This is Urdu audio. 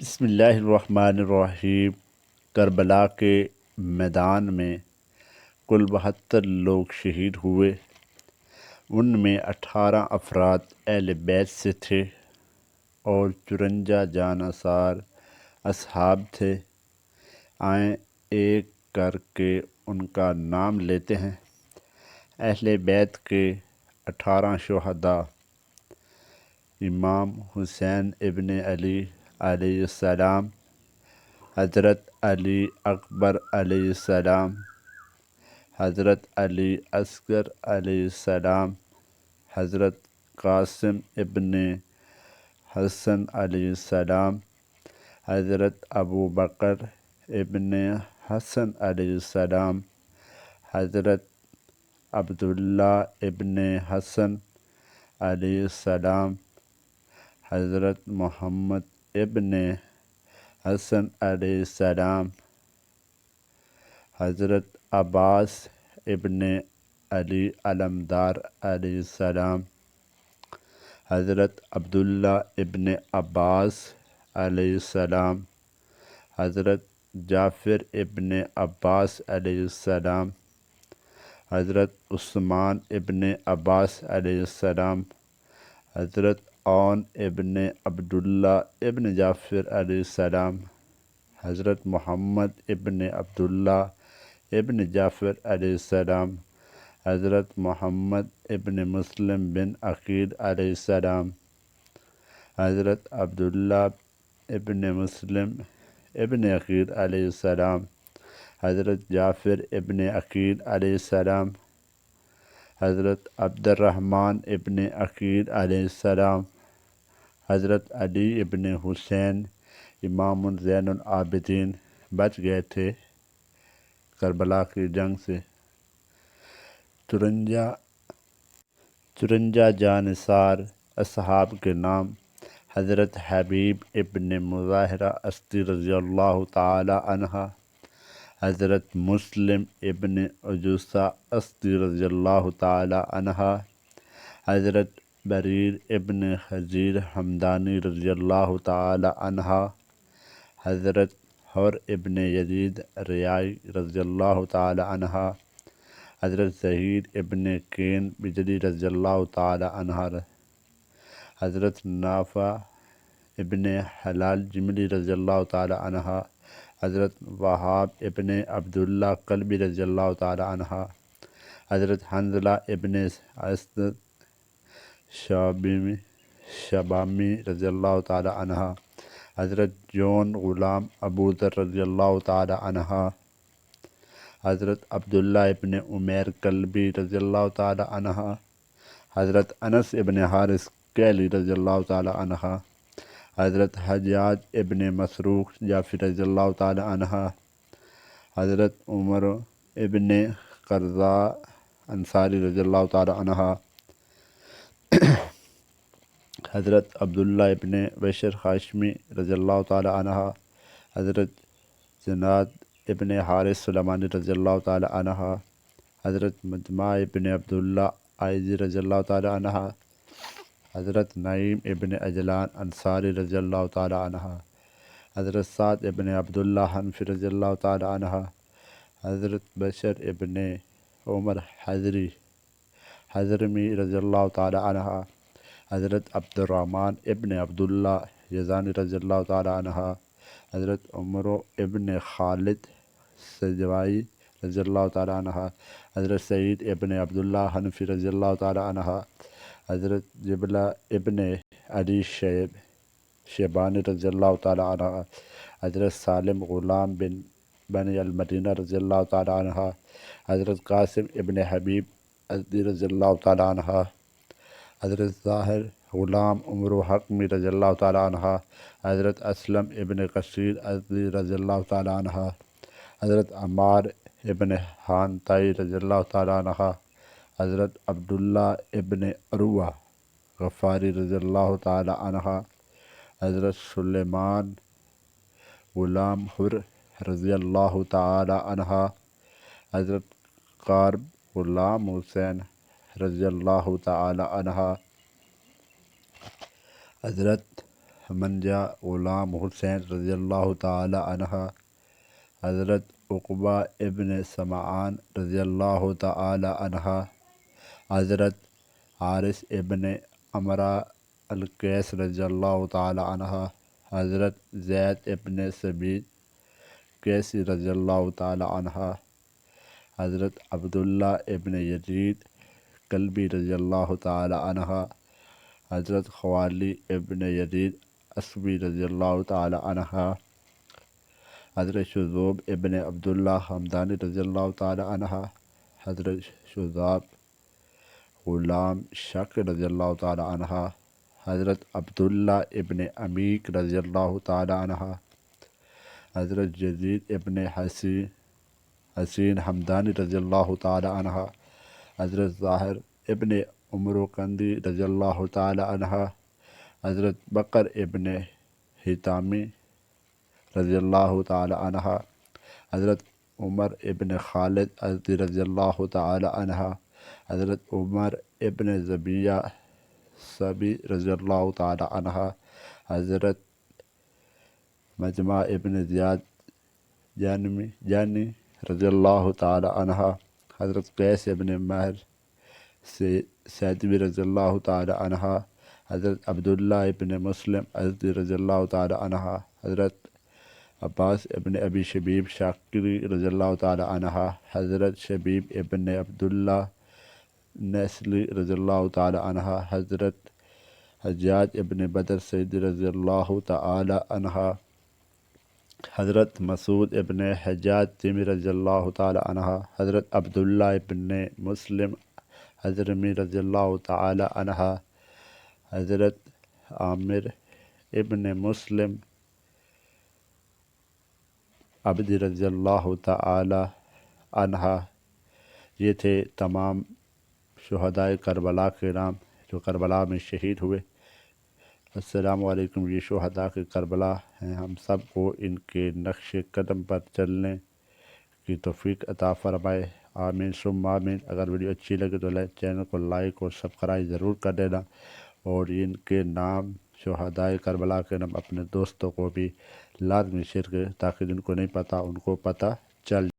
بسم اللہ الرحمن الرحیم۔ کربلا کے میدان میں کل 72 لوگ شہید ہوئے۔ ان میں 18 افراد اہل بیت سے تھے اور 54 جانصار اصحاب تھے۔ آئیں ایک کر کے ان کا نام لیتے ہیں۔ اہل بیت کے 18 شہداء: امام حسین ابن علی علیہ السلام، حضرت علی اکبر علیہ السلام، حضرت علی اصغر علیہ السلام، حضرت قاسم ابن حسن علیہ السلام، حضرت ابو بکر ابن حسن علیہ السلام، حضرت عبداللہ ابن حسن علیہ السلام، حضرت محمد ابن حسن علیہ السلام، حضرت عباس ابن علی علمدار علیہ السلام، حضرت عبداللہ ابن عباس علیہ السلام، حضرت جعفر ابن عباس علیہ السلام، حضرت عثمان ابن عباس علیہ السلام، حضرت عون ابن عبداللہ ابن جعفر علیہ السلام، حضرت محمد ابن عبداللہ ابن جعفر علیہ السلام، حضرت محمد ابن مسلم بن عقیل علیہ السلام، حضرت عبداللہ ابن مسلم ابن عقیل علیہ السلام، حضرت جعفر ابن عقیل علیہ السلام، حضرت عبد الرحمن ابن عقیل علیہ السلام، حضرت علی ابن حسین امام زین العابدین بچ گئے تھے کربلا کی جنگ سے۔ 54 جانصار اصحاب کے نام: حضرت حبیب ابن مظاہرہ اسدی رضی اللہ تعالی عنہ، حضرت مسلم ابن عجوسہ اسدی رضی اللہ تعالی عنہ، حضرت بریر ابن حضیر حمدانی رضی اللہ تعالی عنہ، حضرت حر ابن یزید ریائی رضی اللہ تعالی عنہ، حضرت زہیر ابن کین بجلی رضی اللہ تعالی عنہ، حضرت نافع ابن حلال جملی رضی اللہ تعالی عنہ، حضرت وہاب ابن عبداللہ قلبی رضی اللہ تعالی عنہ، حضرت حنظلہ ابن اسد شبامی رضی اللہ تعالی عنہ، حضرت جون غلام ابو ذر رضی اللہ تعالی عنہ، حضرت عبداللہ ابن عمیر کلبی رضی اللہ تعالی عنہ، حضرت انس ابن حارث کیلی رضی اللہ تعالی عنہ، حضرت حجاج ابن مسروق جعفری رضی اللہ تعالی عنہ، حضرت عمر ابن قرظہ انصاری رضی اللہ تعالی عنہ، حضرت عبداللہ ابن بشر ہاشمی رضی اللہ تعالی عنہ، حضرت جناد ابن حارث سلیمانی رضی اللہ تعالی عنہ، حضرت مجمع ابن عبداللہ عائزی رضی اللہ تعالی عنہ، حضرت نعیم ابن عجلان انصاری رضی اللہ تعالی عنہ، حضرت سعد ابن عبداللہ حنفی رضی اللہ تعالی عنہ، حضرت بشر ابن عمر حضرمی رضی اللہ تعالی عنہ، حضرت عبد الرحمن ابن عبداللہ یزانی رضی اللہ تعالی عنہ، حضرت عمر ابن خالد سجوائی رضی اللہ تعالی عنہ، حضرت سعید ابن عبداللہ حنفی رضی اللہ تعالی عنہ، حضرت جبلہ ابن علی شیبانی رضی اللہ تعالی عنہ، حضرت سالم غلام بن بنی المدینہ رضی اللہ تعالی عنہ، حضرت قاسم ابن حبیب اسدی رضی اللہ تعالی عنہ، حضرت ظاہر غلام عمر حکمی رضی اللہ تعالی عنہ، حضرت اسلم ابن کثیر اسدی رضی اللہ تعالی عنہ، حضرت عمار ابن حانتائی رضی اللہ تعالی عنہ، حضرت عبداللہ ابن عروہ غفاری رضی اللہ تعالی عنہ، حضرت سلیمان غلام حر رضی اللہ تعالی عنہ، حضرت قارب غلام حسین رضی اللہ تعالی عنہ، حضرت منجا غلام حسین رضی اللہ تعالی عنہ، حضرت عقبہ ابن سمعان رضی اللہ تعالی عنہ، حضرت حارث ابن عمرہ القیس رضی اللہ تعالی عنہ، حضرت زید ابن ثابت قیسی رضی اللہ تعالی عنہ، حضرت عبداللہ ابن یزید کلبی رضی اللہ تعالی عنہ، حضرت خوالی ابن یزید اسبی رضی اللہ تعالی عنہ، حضرت شذوب ابن عبداللہ حمدانی رضی اللہ تعالی عنہ، حضرت شذاب غلام شاکر رضی اللہ تعالی عنہ، حضرت عبداللہ ابن عمیق رضی اللہ تعالی عنہ، حضرت یزید ابن حسین حمدانی رضی اللہ تعالی عنہ، حضرت ظاہر ابن عمروقندی رضی اللہ تعالی عنہ، حضرت بکر ابن حطامی رضی اللہ تعالی عنہ، حضرت عمر ابن خالد ازدی رضی اللہ تعالی عنہ، حضرت عمر ابن زبیہ صبی رضی اللہ تعالی عنہ، حضرت مجمع ابن زیاد جانی رضی اللہ تعالی عنہ، حضرت قیس ابن مہر سیدوی رضی اللہ تعالی عنہ، حضرت عبداللہ ابن مسلم ازدی رضی اللہ تعالی عنہ، حضرت عباس ابن ابی شبیب شاکری رضی اللہ تعالی عنہ، حضرت شبیب ابن عبداللہ نیسلی رضی اللہ تعالی عنہ، حضرت حجاج ابن بدر سیدی رضی اللہ تعالی عنہ، حضرت مسعود ابن حجاج تیمی رضی اللہ تعالی عنہ، حضرت عبداللہ ابن مسلم حضرمی رضی اللہ تعالی عنہ، حضرت عامر ابن مسلم عبدی رضی اللہ تعالی عنہ۔ یہ تھے تمام شہدائے کربلا کے نام جو کربلا میں شہید ہوئے۔ السلام علیکم۔ یہ شہداء کے کربلا ہیں، ہم سب کو ان کے نقش قدم پر چلنے کی توفیق عطا فرمائے، آمین ثم آمین۔ اگر ویڈیو اچھی لگے تو چینل کو لائک اور سبسکرائب ضرور کر دینا، اور ان کے نام شہدائے کربلا کے نام اپنے دوستوں کو بھی لازمی شیئر کریں تاکہ جن کو نہیں پتہ ان کو پتہ چل